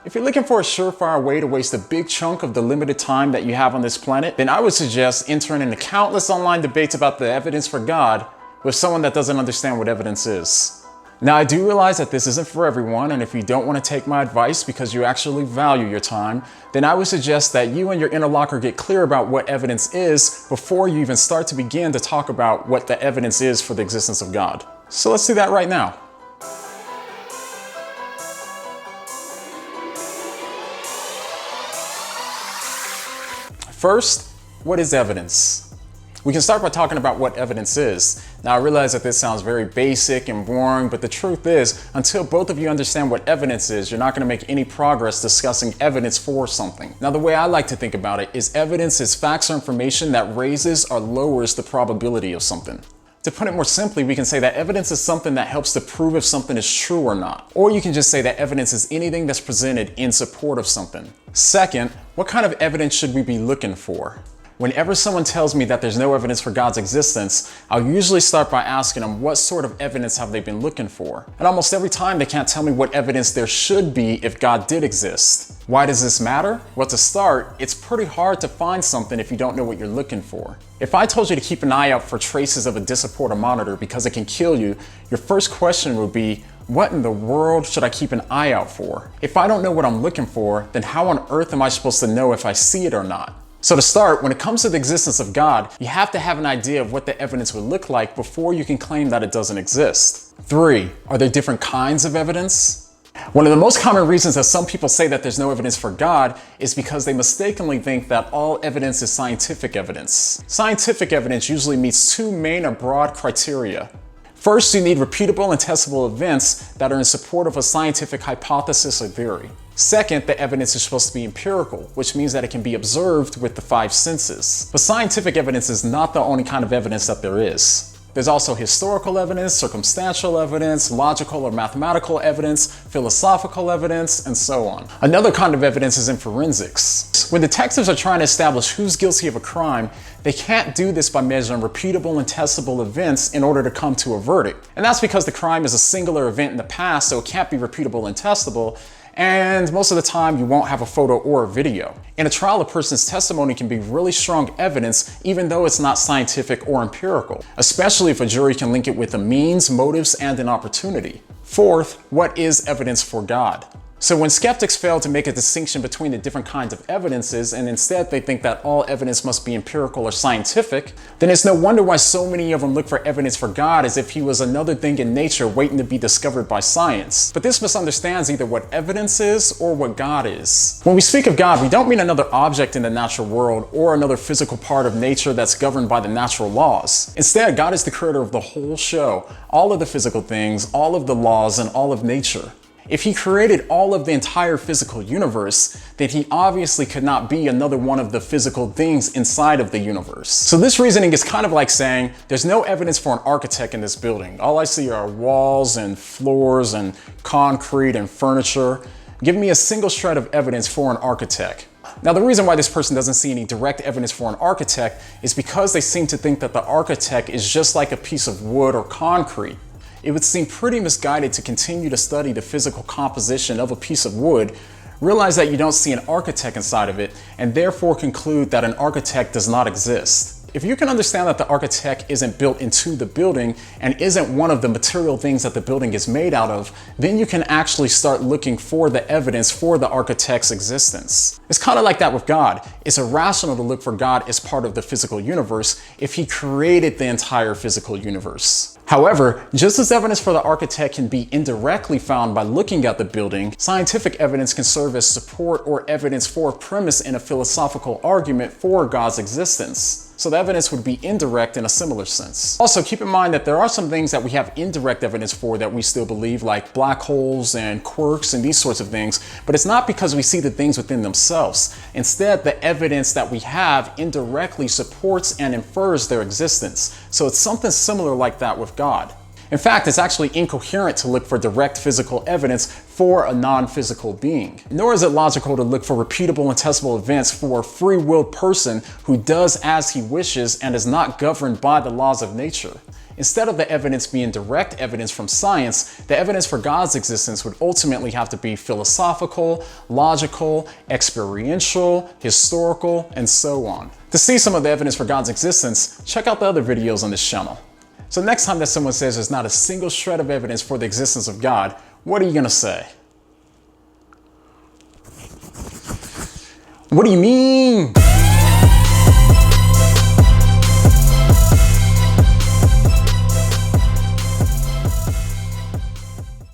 If you're looking for a surefire way to waste a big chunk of the limited time that you have on this planet, then I would suggest entering into countless online debates about the evidence for God with someone that doesn't understand what evidence is. Now, I do realize that this isn't for everyone, and if you don't want to take my advice because you actually value your time, then I would suggest that you and your interlocutor get clear about what evidence is before you even start to begin to talk about what the evidence is for the existence of God. So let's do that right now. First, what is evidence? We can start by talking about what evidence is. Now, I realize that this sounds very basic and boring, but the truth is, until both of you understand what evidence is, you're not going to make any progress discussing evidence for something. Now, the way I like to think about it is evidence is facts or information that raises or lowers the probability of something. To put it more simply, we can say that evidence is something that helps to prove if something is true or not. Or you can just say that evidence is anything that's presented in support of something. Second, what kind of evidence should we be looking for? Whenever someone tells me that there's no evidence for God's existence, I'll usually start by asking them what sort of evidence have they been looking for. And almost every time they can't tell me what evidence there should be if God did exist. Why does this matter? Well, to start, it's pretty hard to find something if you don't know what you're looking for. If I told you to keep an eye out for traces of a disc-supporter monitor because it can kill you, your first question would be, what in the world should I keep an eye out for? If I don't know what I'm looking for, then how on earth am I supposed to know if I see it or not? So to start, when it comes to the existence of God, you have to have an idea of what the evidence would look like before you can claim that it doesn't exist. 3, are there different kinds of evidence? One of the most common reasons that some people say that there's no evidence for God is because they mistakenly think that all evidence is scientific evidence. Scientific evidence usually meets 2 main or broad criteria. First, you need repeatable and testable events that are in support of a scientific hypothesis or theory. Second, the evidence is supposed to be empirical, which means that it can be observed with the 5 senses. But scientific evidence is not the only kind of evidence that there is. There's also historical evidence, circumstantial evidence, logical or mathematical evidence, philosophical evidence, and so on. Another kind of evidence is in forensics. When detectives are trying to establish who's guilty of a crime, they can't do this by measuring repeatable and testable events in order to come to a verdict. And that's because the crime is a singular event in the past, so it can't be repeatable and testable. And most of the time you won't have a photo or a video. In a trial, a person's testimony can be really strong evidence even though it's not scientific or empirical, especially if a jury can link it with a means, motives, and an opportunity. Fourth, what is evidence for God? So when skeptics fail to make a distinction between the different kinds of evidences and instead they think that all evidence must be empirical or scientific, then it's no wonder why so many of them look for evidence for God as if he was another thing in nature waiting to be discovered by science. But this misunderstands either what evidence is or what God is. When we speak of God, we don't mean another object in the natural world or another physical part of nature that's governed by the natural laws. Instead, God is the creator of the whole show, all of the physical things, all of the laws, and all of nature. If he created all of the entire physical universe, then he obviously could not be another one of the physical things inside of the universe. So this reasoning is kind of like saying, there's no evidence for an architect in this building. All I see are walls and floors and concrete and furniture. Give me a single shred of evidence for an architect. Now, the reason why this person doesn't see any direct evidence for an architect is because they seem to think that the architect is just like a piece of wood or concrete. It would seem pretty misguided to continue to study the physical composition of a piece of wood, realize that you don't see an architect inside of it, and therefore conclude that an architect does not exist. If you can understand that the architect isn't built into the building and isn't one of the material things that the building is made out of, then you can actually start looking for the evidence for the architect's existence. It's kind of like that with God. It's irrational to look for God as part of the physical universe if he created the entire physical universe. However, just as evidence for the architect can be indirectly found by looking at the building, scientific evidence can serve as support or evidence for a premise in a philosophical argument for God's existence. So the evidence would be indirect in a similar sense. Also, keep in mind that there are some things that we have indirect evidence for that we still believe, like black holes and quirks and these sorts of things, but it's not because we see the things within themselves. Instead, the evidence that we have indirectly supports and infers their existence. So it's something similar like that with God. In fact, it's actually incoherent to look for direct physical evidence for a non-physical being. Nor is it logical to look for repeatable and testable events for a free-willed person who does as he wishes and is not governed by the laws of nature. Instead of the evidence being direct evidence from science, the evidence for God's existence would ultimately have to be philosophical, logical, experiential, historical, and so on. To see some of the evidence for God's existence, check out the other videos on this channel. So next time that someone says there's not a single shred of evidence for the existence of God, what are you gonna say? What do you mean?